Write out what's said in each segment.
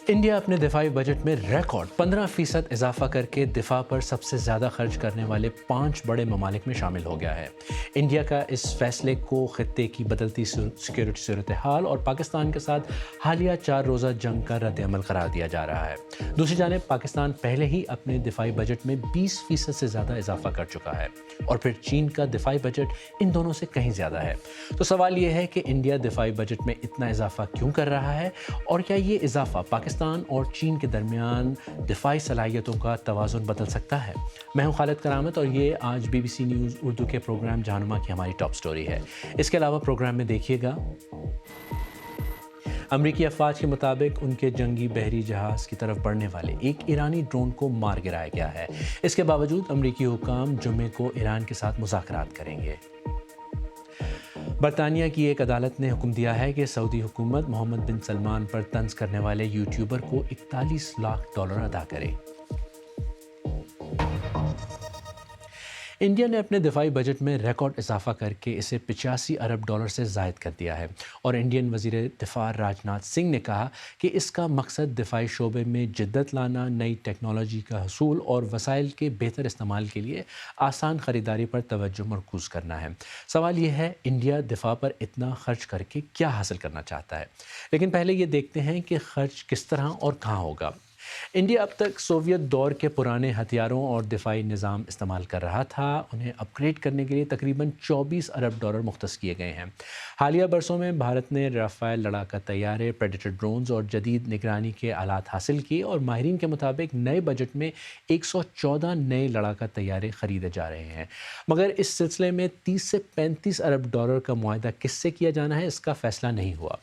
India اپنے دفاعی budget میں ریکارڈ 15% اضافہ کر کے دفاع پر سب سے زیادہ خرچ کرنے والے 5 بڑے ممالک میں شامل ہو گیا ہے۔ انڈیا کا اس فیصلے کو خطے کی بدلتی سیکیورٹی صورتحال اور پاکستان کے ساتھ حالیہ 4 روزہ جنگ کا رد عمل قرار دیا جا رہا ہے۔ دوسری جانب پاکستان پہلے ہی اپنے دفاعی بجٹ میں 20% سے زیادہ اضافہ کر چکا ہے اور پھر چین کا دفاعی بجٹ ان دونوں سے کہیں زیادہ ہے۔ تو سوال یہ ہے کہ انڈیا دفاعی بجٹ میں اتنا اضافہ کیوں کر رہا ہے اور کیا یہ اضافہ پاکستان اور چین کے درمیان دفاعی صلاحیتوں کا توازن بدل سکتا ہے؟ میں ہوں خالد کرامت اور یہ آج B B C news Urdu کے پروگرام جہنما کی ہماری ٹاپ سٹوری ہے۔ اس کے علاوہ پروگرام میں دیکھیے گا امریکی افواج کے مطابق ان کے جنگی بحری جہاز کی طرف بڑھنے والے ایک ایرانی ڈرون کو مار گرایا گیا ہے۔ اس کے باوجود امریکی حکام جمعے کو ایران کے ساتھ مذاکرات کریں گے۔ برطانیہ کی ایک عدالت نے حکم دیا ہے کہ سعودی حکومت محمد بن سلمان پر طنز کرنے والے یوٹیوبر کو $41 لاکھ ادا کرے۔ انڈیا نے اپنے دفاعی بجٹ میں ریکارڈ اضافہ کر کے اسے $85 ارب سے زائد کر دیا ہے اور انڈین وزیر دفاع راجناتھ سنگھ نے کہا کہ اس کا مقصد دفاعی شعبے میں جدت لانا، نئی ٹیکنالوجی کا حصول اور وسائل کے بہتر استعمال کے لیے آسان خریداری پر توجہ مرکوز کرنا ہے۔ سوال یہ ہے انڈیا دفاع پر اتنا خرچ کر کے کیا حاصل کرنا چاہتا ہے؟ لیکن پہلے یہ دیکھتے ہیں کہ خرچ کس طرح اور کہاں ہوگا۔ انڈیا اب تک سوویت دور کے پرانے ہتھیاروں اور دفاعی نظام استعمال کر رہا تھا۔ انہیں اپ گریڈ کرنے کے لیے تقریباً $24 ارب مختص کیے گئے ہیں۔ حالیہ برسوں میں بھارت نے رافیل لڑاکا طیارے، پریڈیٹر ڈرونز اور جدید نگرانی کے آلات حاصل کیے اور ماہرین کے مطابق نئے بجٹ میں 114 نئے لڑاکا طیارے خریدے جا رہے ہیں۔ مگر اس سلسلے میں 30 سے $35 ارب کا معاہدہ کس سے کیا جانا ہے، اس کا فیصلہ نہیں ہوا۔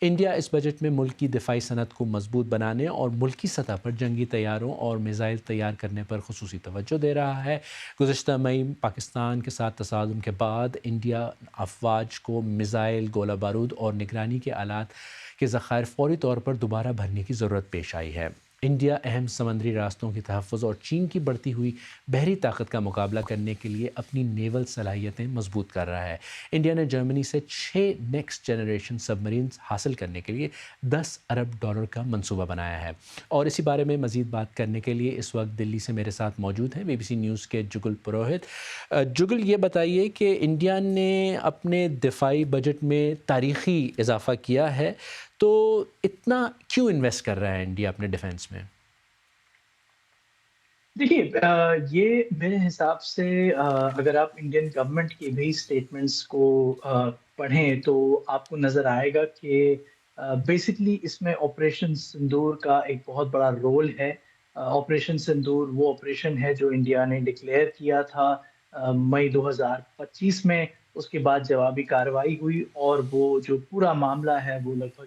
انڈیا اس بجٹ میں ملک کی دفاعی صنعت کو مضبوط بنانے اور ملکی سطح پر جنگی طیاروں اور میزائل تیار کرنے پر خصوصی توجہ دے رہا ہے۔ گزشتہ مئی پاکستان کے ساتھ تصادم کے بعد انڈیا افواج کو میزائل، گولہ بارود اور نگرانی کے آلات کے ذخائر فوری طور پر دوبارہ بھرنے کی ضرورت پیش آئی ہے۔ انڈیا اہم سمندری راستوں کی تحفظ اور چین کی بڑھتی ہوئی بحری طاقت کا مقابلہ کرنے کے لیے اپنی نیول صلاحیتیں مضبوط کر رہا ہے۔ انڈیا نے جرمنی سے 6 نیکسٹ جنریشن سب مرینز حاصل کرنے کے لیے $10 ارب کا منصوبہ بنایا ہے۔ اور اسی بارے میں مزید بات کرنے کے لیے اس وقت دلی سے میرے ساتھ موجود ہیں بی بی سی نیوز کے جگل پروہت۔ جگل، یہ بتائیے کہ انڈیا نے اپنے دفاعی بجٹ میں تاریخی اضافہ کیا ہے، تو اتنا کیوں انویسٹ کر رہا ہے انڈیا اپنے ڈیفنس میں؟ دیکھیے، یہ میرے حساب سے اگر آپ انڈین گورنمنٹ کی بھی اسٹیٹمنٹس کو پڑھیں تو آپ کو نظر آئے گا کہ بیسکلی اس میں آپریشن سندور کا ایک بہت بڑا رول ہے۔ آپریشن سندور وہ آپریشن ہے جو انڈیا نے ڈکلیئر کیا تھا مئی 2025 میں۔ اس کے بعد جوابی کارروائی ہوئی اور وہ جو پورا معاملہ ہے وہ لگ بھگ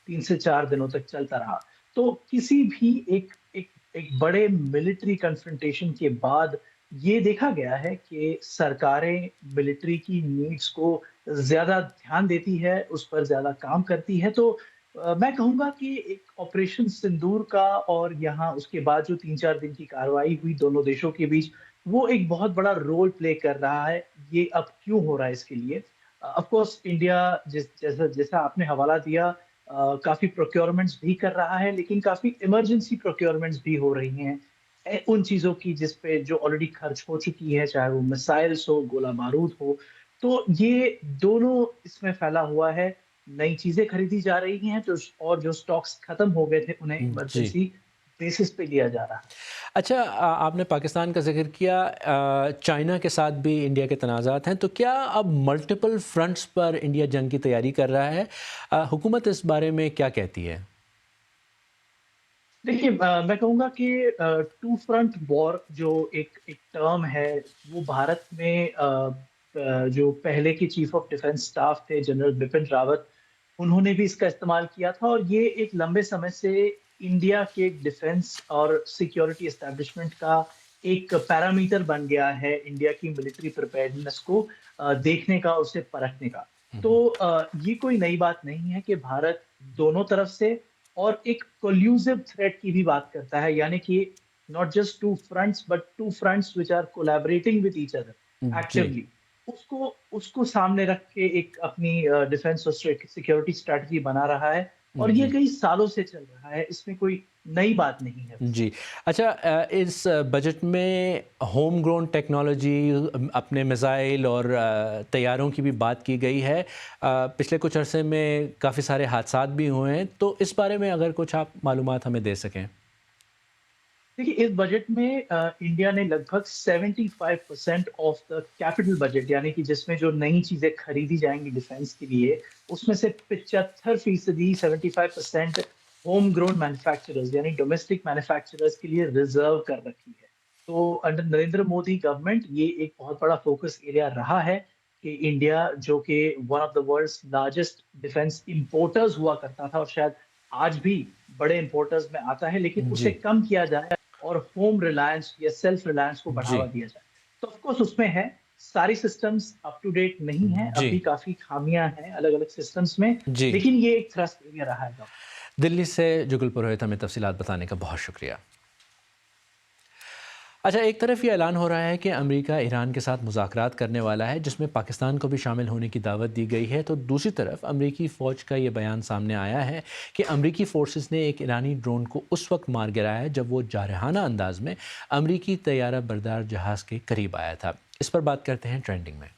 3 سے 4 دنوں تک چلتا رہا۔ تو کسی بھی ایک بڑے ملٹری کنفرنٹیشن کے بعد یہ دیکھا گیا ہے کہ سرکاریں ملٹری کی نیڈز کو زیادہ دھیان دیتی ہے، اس پر زیادہ کام کرتی ہے۔ تو میں کہوں گا کہ ایک آپریشن سندور کا اور یہاں اس کے بعد جو 3-4 دن کی کارروائی ہوئی دونوں دیشوں کے بیچ، وہ ایک بہت بڑا رول پلے کر رہا ہے۔ یہ اب کیوں ہو رہا ہے اس کے لیے آف کورس انڈیا جیسا آپ نے حوالہ دیا کافی پروکیورمنٹس بھی کر رہا ہے، لیکن کافی ایمرجنسی پروکیورمنٹس بھی ہو رہی ہیں ان چیزوں کی جس پہ جو آلریڈی خرچ ہو چکی ہے، چاہے وہ میسائلس ہو، گولہ بارود ہو۔ تو یہ دونوں اس میں پھیلا ہوا ہے۔ نئی چیزیں خریدی جا رہی ہیں اور جو سٹاکس ختم ہو گئے تھے انہیں جی، ایمرجنسی بیسس پہ لیا جا رہا ہے۔ اچھا، آپ نے پاکستان کا ذکر کیا، چائنا کے ساتھ بھی انڈیا کے تنازعات ہیں، تو کیا اب ملٹیپل فرنٹس پر انڈیا جنگ کی تیاری کر رہا ہے؟ حکومت اس بارے میں کیا کہتی ہے؟ دیکھیے، میں کہوں گا کہ ٹو فرنٹ وار جو ایک ٹرم ہے وہ بھارت میں جو پہلے کے چیف آف ڈیفense اسٹاف تھے جنرل بپن راوت، انہوں نے بھی اس کا استعمال کیا تھا اور یہ ایک لمبے سمے سے انڈیا کے ڈیفenس اور سیکیورٹی اسٹیبلشمنٹ کا ایک پیرامیٹر بن گیا ہے انڈیا کی ملٹری پریپیئرڈنس کو دیکھنے کا، اسے پرکھنے کا۔ تو یہ کوئی نئی بات نہیں ہے کہ بھارت دونوں طرف سے اور ایک کولیوزو تھریٹ کی بھی بات کرتا ہے، یعنی کہ not just two fronts but two fronts which are collaborating with each other جی، ایکٹیولی۔ اس کو سامنے رکھ کے ایک اپنی ڈیفenس اور سیکیورٹی اسٹریٹجی بنا رہا ہے۔ اور یہ جی کئی سالوں سے چل رہا ہے، اس میں کوئی نئی بات نہیں ہے ویسے۔ جی اچھا اس بجٹ میں ہوم گرون ٹیکنالوجی اپنے میزائل اور طیاروں کی بھی بات کی گئی ہے۔ پچھلے کچھ عرصے میں کافی سارے حادثات بھی ہوئے ہیں، تو اس بارے میں اگر کچھ آپ معلومات ہمیں دے سکیں۔ دیکھیے، اس بجٹ میں انڈیا نے لگ بھگ 75% آف دا کیپٹل بجٹ، یعنی کہ جس میں جو نئی چیزیں خریدی جائیں گی ڈیفنس کے لیے، اس میں سے 75%، 75% ہوم گرون مینوفیکچررز یعنی ڈومیسٹک مینوفیکچررز کے لیے ریزرو کر رکھی ہے۔ تو انڈر نریندر مودی گورنمنٹ یہ ایک بہت بڑا فوکس ایریا رہا ہے کہ انڈیا جو کہ one of the world's largest defence importers ہوا کرتا تھا، اور شاید آج بھی بڑے امپورٹرز میں آتا ہے، لیکن اسے جی کم کیا جائے اور ہوم ریلائنس یا سیلف ریلائنس کو جی بڑھاوا دیا جائے۔ تو آف کورس اس میں ہے، ساری سسٹمز اپ ٹو ڈیٹ نہیں ہیں، اب جی بھی کافی خامیاں ہیں الگ الگ سسٹمز میں، جی لیکن یہ ایک تھرسٹ ایریا رہا ہے گورنمنٹ۔ دلی سے جگل پروہت ہمیں تفصیلات بتانے کا بہت شکریہ۔ اچھا، ایک طرف یہ اعلان ہو رہا ہے کہ امریکہ ایران کے ساتھ مذاکرات کرنے والا ہے، جس میں پاکستان کو بھی شامل ہونے کی دعوت دی گئی ہے، تو دوسری طرف امریکی فوج کا یہ بیان سامنے آیا ہے کہ امریکی فورسز نے ایک ایرانی ڈرون کو اس وقت مار گرایا جب وہ جارحانہ انداز میں امریکی طیارہ بردار جہاز کے قریب آیا تھا۔ اس پر بات کرتے ہیں ٹرینڈنگ میں۔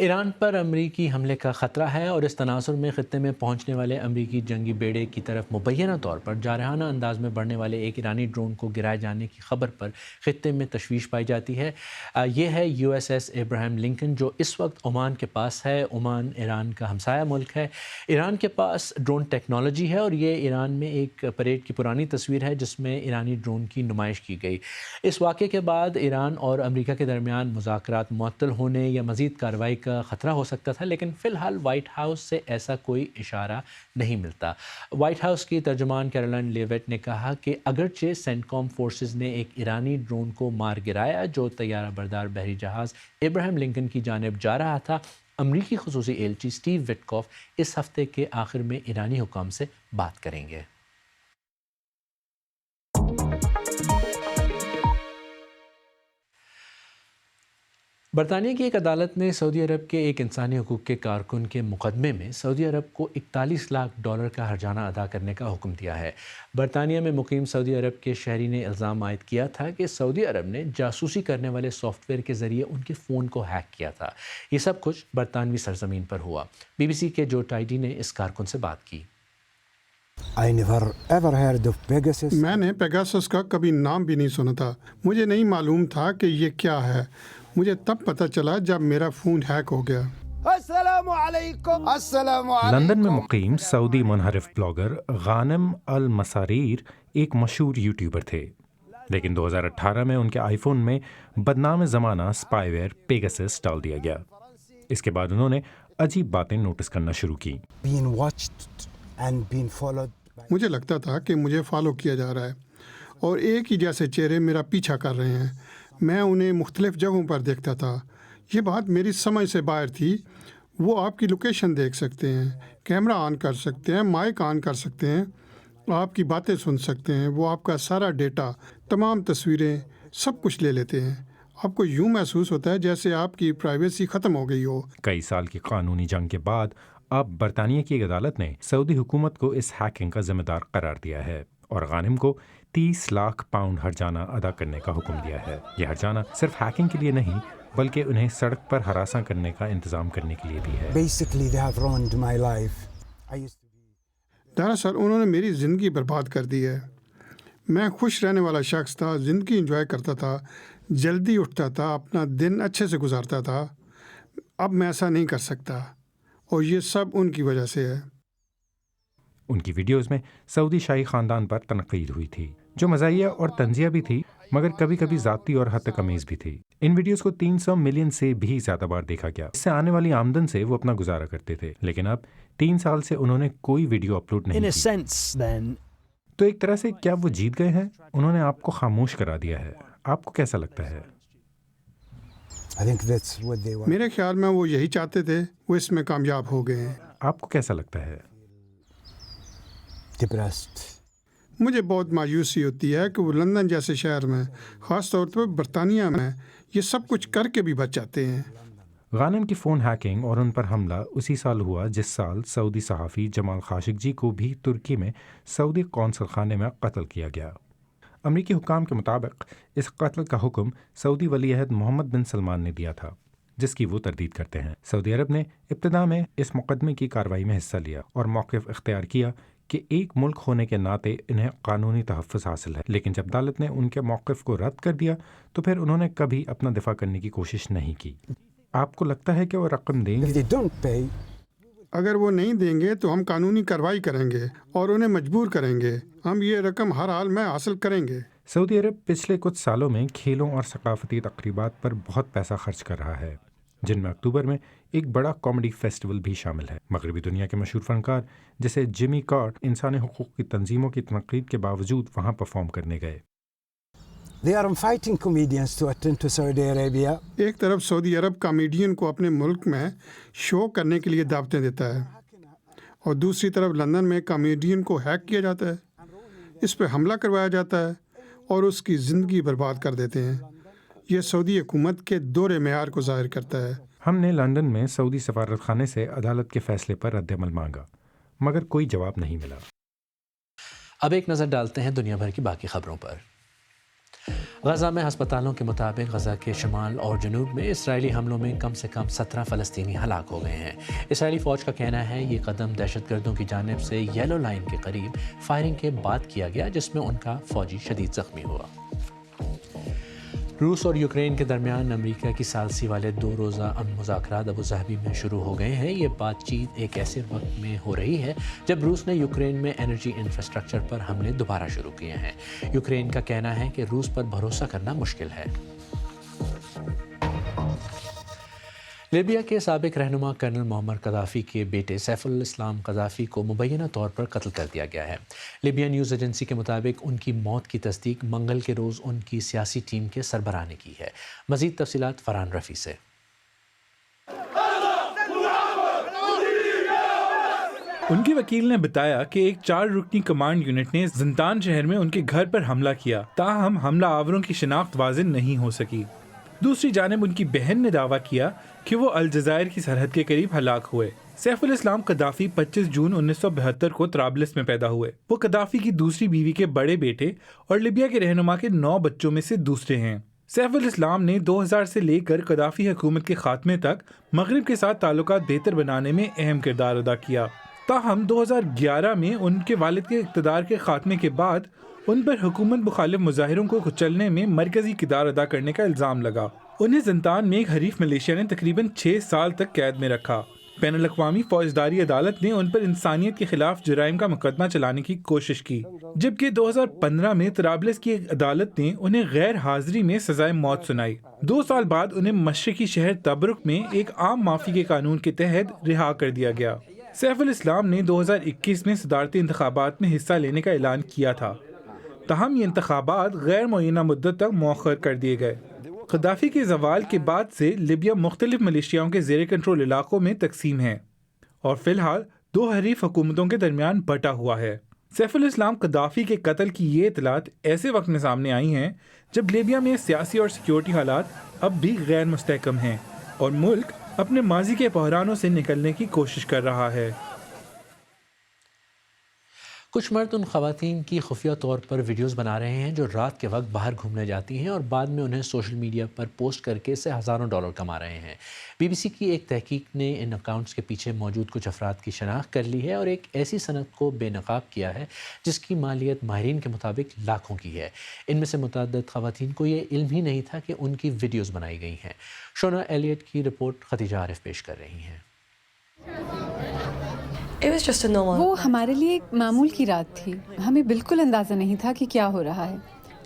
ایران پر امریکی حملے کا خطرہ ہے اور اس تناظر میں خطے میں پہنچنے والے امریکی جنگی بیڑے کی طرف مبینہ طور پر جارحانہ انداز میں بڑھنے والے ایک ایرانی ڈرون کو گرائے جانے کی خبر پر خطے میں تشویش پائی جاتی ہے۔ یہ ہے یو ایس ایس ابراہیم لنکن، جو اس وقت عمان کے پاس ہے۔ عمان ایران کا ہمسایہ ملک ہے۔ ایران کے پاس ڈرون ٹیکنالوجی ہے اور یہ ایران میں ایک پریڈ کی پرانی تصویر ہے جس میں ایرانی ڈرون کی نمائش کی گئی۔ اس واقعے کے بعد ایران اور امریکہ کے درمیان مذاکرات معطل ہونے یا مزید کارروائی کا خطرہ ہو سکتا تھا، لیکن فی الحال وائٹ ہاؤس سے ایسا کوئی اشارہ نہیں ملتا۔ وائٹ ہاؤس کی ترجمان کیرولائن لیوٹ نے کہا کہ اگرچہ سینٹ کام فورسز نے ایک ایرانی ڈرون کو مار گرایا جو طیارہ بردار بحری جہاز ابراہیم لنکن کی جانب جا رہا تھا، امریکی خصوصی ایلچی سٹیو وٹکوف اس ہفتے کے آخر میں ایرانی حکام سے بات کریں گے۔ برطانیہ کی ایک عدالت نے سعودی عرب کے ایک انسانی حقوق کے کارکن کے مقدمے میں سعودی عرب کو $41 لاکھ کا ہرجانہ ادا کرنے کا حکم دیا ہے۔ برطانیہ میں مقیم سعودی عرب کے شہری نے الزام عائد کیا تھا کہ سعودی عرب نے جاسوسی کرنے والے سافٹ ویئر کے ذریعے ان کے فون کو ہیک کیا تھا۔ یہ سب کچھ برطانوی سرزمین پر ہوا۔ بی بی سی کے جو ٹائیڈی نے اس کارکن سے بات کی۔ میں نے پیگاسس کا کبھی نام بھی نہیں سنا تھا، مجھے نہیں معلوم تھا کہ یہ کیا ہے۔ مجھے تب پتہ چلا جب میرا فون ہیک ہو گیا۔ السلام علیکم۔ لندن میں مقیم سعودی منحرف بلاگر غانم المساریر ایک مشہور یوٹیوبر تھے، لیکن 2018 میں ان کے آئی فون میں بدنام زمانہ سپائی ویئر پیگاسس ڈال دیا گیا۔ اس کے بعد انہوں نے عجیب باتیں نوٹس کرنا شروع کی۔ مجھے لگتا تھا کہ مجھے فالو کیا جا رہا ہے اور ایک ہی جیسے چہرے میرا پیچھا کر رہے ہیں۔ میں انہیں مختلف جگہوں پر دیکھتا تھا۔ یہ بات میری سمجھ سے باہر تھی۔ وہ آپ کی لوکیشن دیکھ سکتے ہیں، کیمرہ آن کر سکتے ہیں، مائک آن کر سکتے ہیں، آپ کی باتیں سن سکتے ہیں۔ وہ آپ کا سارا ڈیٹا، تمام تصویریں، سب کچھ لے لیتے ہیں۔ آپ کو یوں محسوس ہوتا ہے جیسے آپ کی پرائیویسی ختم ہو گئی ہو۔ کئی سال کی قانونی جنگ کے بعد اب برطانیہ کی ایک عدالت نے سعودی حکومت کو اس ہیکنگ کا ذمہ دار قرار دیا ہے اور غانم کو $30 لاکھ ہرجانہ ادا کرنے کا حکم دیا ہے۔ یہ ہرجانہ صرف ہیکنگ کے لیے نہیں بلکہ انہیں سڑک پر ہراساں کرنے کا انتظام کرنے کے لیے بھی ہے۔ دراصل انہوں نے میری زندگی برباد کر دی ہے۔ میں خوش رہنے والا شخص تھا، زندگی انجوائے کرتا تھا، جلدی اٹھتا تھا، اپنا دن اچھے سے گزارتا تھا۔ اب میں ایسا نہیں کر سکتا اور یہ سب ان کی وجہ سے ہے۔ ان کی ویڈیوز میں سعودی شاہی خاندان پر تنقید ہوئی تھی، جو مزاحیہ اور طنزیہ بھی تھی، مگر کبھی کبھی ذاتی اور حد تمیز بھی تھی۔ ان ویڈیوز کو 300 ملین سے بھی زیادہ بار دیکھا گیا۔ اس سے آنے والی آمدن سے وہ اپنا گزارا کرتے تھے، لیکن اب 3 سال سے انہوں نے کوئی ویڈیو اپلوڈ نہیں کی۔ تو ایک طرح سے کیا وہ جیت گئے ہیں؟ انہوں نے آپ کو خاموش کرا دیا ہے۔ آپ کو کیسا لگتا ہے؟ میرے خیال میں وہ یہی چاہتے تھے، وہ اس میں کامیاب ہو گئے ہیں۔ آپ کو کیسا لگتا ہے؟ مجھے بہت مایوسی ہوتی ہے کہ وہ لندن جیسے شہر میں، خاص طور پر برطانیہ میں، یہ سب کچھ کر کے بھی بچ جاتے ہیں۔ غانم کی فون ہیکنگ اور ان پر حملہ اسی سال ہوا جس سال سعودی صحافی جمال خاشقجی کو بھی ترکی میں سعودی قونصل خانے میں قتل کیا گیا۔ امریکی حکام کے مطابق اس قتل کا حکم سعودی ولی عہد محمد بن سلمان نے دیا تھا، جس کی وہ تردید کرتے ہیں۔ سعودی عرب نے ابتدا میں اس مقدمے کی کارروائی میں حصہ لیا اور موقف اختیار کیا کہ ایک ملک ہونے کے ناطے انہیں قانونی تحفظ حاصل ہے، لیکن جب عدالت نے ان کے موقف کو رد کر دیا تو پھر انہوں نے کبھی اپنا دفاع کرنے کی کوشش نہیں کی۔ آپ کو لگتا ہے کہ وہ رقم دیں گے؟ اگر وہ نہیں دیں گے تو ہم قانونی کارروائی کریں گے اور انہیں مجبور کریں گے۔ ہم یہ رقم ہر حال میں حاصل کریں گے۔ سعودی عرب پچھلے کچھ سالوں میں کھیلوں اور ثقافتی تقریبات پر بہت پیسہ خرچ کر رہا ہے، جن میں اکتوبر میں ایک بڑا کامیڈی فیسٹیول بھی شامل ہے۔ مغربی دنیا کے مشہور فنکار جیسے جیمی کارٹ انسانی حقوق کی تنظیموں کی تنقید کے باوجود وہاں پرفارم کرنے گئے۔ They are inviting comedians to attend to Saudi Arabia. ایک طرف سعودی عرب کامیڈین کو اپنے ملک میں شو کرنے کے لیے دعوتیں دیتا ہے اور دوسری طرف لندن میں کامیڈین کو ہیک کیا جاتا ہے، اس پہ حملہ کروایا جاتا ہے اور اس کی زندگی برباد کر دیتے ہیں۔ یہ سعودی حکومت کے دوہرے معیار کو ظاہر کرتا ہے۔ ہم نے لندن میں سعودی سفارت خانے سے عدالت کے فیصلے پر رد عمل مانگا، مگر کوئی جواب نہیں ملا۔ اب ایک نظر ڈالتے ہیں دنیا بھر کی باقی خبروں پر۔ غزہ میں ہسپتالوں کے مطابق غزہ کے شمال اور جنوب میں اسرائیلی حملوں میں کم سے کم 17 فلسطینی ہلاک ہو گئے ہیں۔ اسرائیلی فوج کا کہنا ہے یہ قدم دہشت گردوں کی جانب سے یلو لائن کے قریب فائرنگ کے بعد کیا گیا، جس میں ان کا فوجی شدید زخمی ہوا۔ روس اور یوکرین کے درمیان امریکہ کی ثالثی والے 2 روزہ امن مذاکرات ابوظہبی میں شروع ہو گئے ہیں۔ یہ بات چیت ایک ایسے وقت میں ہو رہی ہے جب روس نے یوکرین میں انرجی انفراسٹرکچر پر حملے دوبارہ شروع کیے ہیں۔ یوکرین کا کہنا ہے کہ روس پر بھروسہ کرنا مشکل ہے۔ لیبیا کے سابق رہنما کرنل معمر قذافی کے بیٹے سیف الاسلام قذافی کو مبینہ طور پر قتل کر دیا گیا ہے۔ لیبیا نیوز ایجنسی کے مطابق ان کی موت کی تصدیق منگل کے روز ان کی سیاسی ٹیم کے سربراہ نے کی ہے۔ مزید تفصیلات فرحان رفیع سے۔ ان کے وکیل نے بتایا کہ ایک 4 رکنی کمانڈ یونٹ نے زنتان شہر میں ان کے گھر پر حملہ کیا، تاہم حملہ آوروں کی شناخت واضح نہیں ہو سکی۔ دوسری جانب ان کی بہن نے دعویٰ کیا کہ وہ الجزائر کی سرحد کے قریب ہلاک ہوئے۔ سیف الاسلام قذافی 25 جون 1972 کو طرابلس میں پیدا ہوئے۔ وہ قذافی کی دوسری بیوی کے بڑے بیٹے اور لیبیا کے رہنما کے 9 بچوں میں سے دوسرے ہیں۔ سیف الاسلام نے 2000 سے لے کر قذافی حکومت کے خاتمے تک مغرب کے ساتھ تعلقات بہتر بنانے میں اہم کردار ادا کیا، تاہم 2011 میں ان کے والد کے اقتدار کے خاتمے کے بعد ان پر حکومت مخالف مظاہروں کو کچلنے میں مرکزی کردار ادا کرنے کا الزام لگا۔ انہیں زنتان میں ایک حریف ملیشیا نے تقریباً 6 سال تک قید میں رکھا۔ بین الاقوامی فوجداری عدالت نے ان پر انسانیت کے خلاف جرائم کا مقدمہ چلانے کی کوشش کی، جبکہ 2015 میں طرابلس کی ایک عدالت نے انہیں غیر حاضری میں سزائے موت سنائی۔ 2 سال بعد انہیں مشرقی شہر تبرک میں ایک عام معافی کے قانون کے تحت رہا کر دیا گیا۔ سیف الاسلام نے 2021 میں صدارتی انتخابات میں حصہ لینے کا اعلان کیا تھا، تاہم یہ انتخابات غیر معینہ مدت تک مؤخر کر دیے گئے۔ قذافی کے زوال کے بعد سے لیبیا مختلف ملیشیاؤں کے زیر کنٹرول علاقوں میں تقسیم ہے اور فی الحال 2 حریف حکومتوں کے درمیان بٹا ہوا ہے۔ سیف الاسلام قذافی کے قتل کی یہ اطلاعات ایسے وقت میں سامنے آئی ہیں جب لیبیا میں سیاسی اور سیکیورٹی حالات اب بھی غیر مستحکم ہیں اور ملک اپنے ماضی کے بحرانوں سے نکلنے کی کوشش کر رہا ہے۔ کچھ مرد ان خواتین کی خفیہ طور پر ویڈیوز بنا رہے ہیں جو رات کے وقت باہر گھومنے جاتی ہیں اور بعد میں انہیں سوشل میڈیا پر پوسٹ کر کے اسے ہزاروں ڈالر کما رہے ہیں۔ بی بی سی کی ایک تحقیق نے ان اکاؤنٹس کے پیچھے موجود کچھ افراد کی شناخت کر لی ہے اور ایک ایسی صنعت کو بے نقاب کیا ہے جس کی مالیت ماہرین کے مطابق لاکھوں کی ہے۔ ان میں سے متعدد خواتین کو یہ علم ہی نہیں تھا کہ ان کی ویڈیوز بنائی گئی ہیں۔ شونا ایلیٹ کی رپورٹ خدیجہ عارف پیش کر رہی ہیں۔ وہ ہمارے لیے ایک معمول کی رات تھی، ہمیں بالکل اندازہ نہیں تھا کہ کیا ہو رہا ہے۔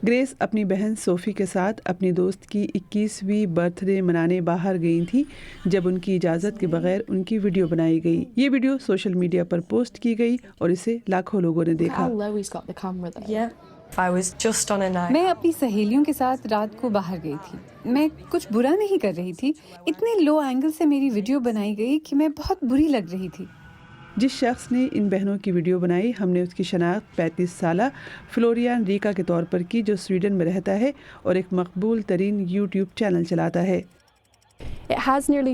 گریس اپنی بہن صوفی کے ساتھ اپنی دوست کی 21ویں برتھ ڈے منانے باہر گئی تھی جب ان کی اجازت کے بغیر ان کی ویڈیو بنائی گئی۔ یہ ویڈیو سوشل میڈیا پر پوسٹ کی گئی اور اسے لاکھوں لوگوں نے دیکھا۔ میں اپنی سہیلیوں کے ساتھ رات کو باہر گئی تھی، میں کچھ برا نہیں کر رہی تھی، اتنے لو اینگل سے میری ویڈیو بنائی گئی کہ میں بہت بری لگ رہی تھی۔ جس شخص نے ان بہنوں کی ویڈیو بنائی، ہم نے اس کی شناخت 35 سالہ فلوریان ریکا کے طور پر کی، جو سویڈن میں رہتا ہے اور ایک مقبول ترین یوٹیوب چینل چلاتا ہے۔ It has nearly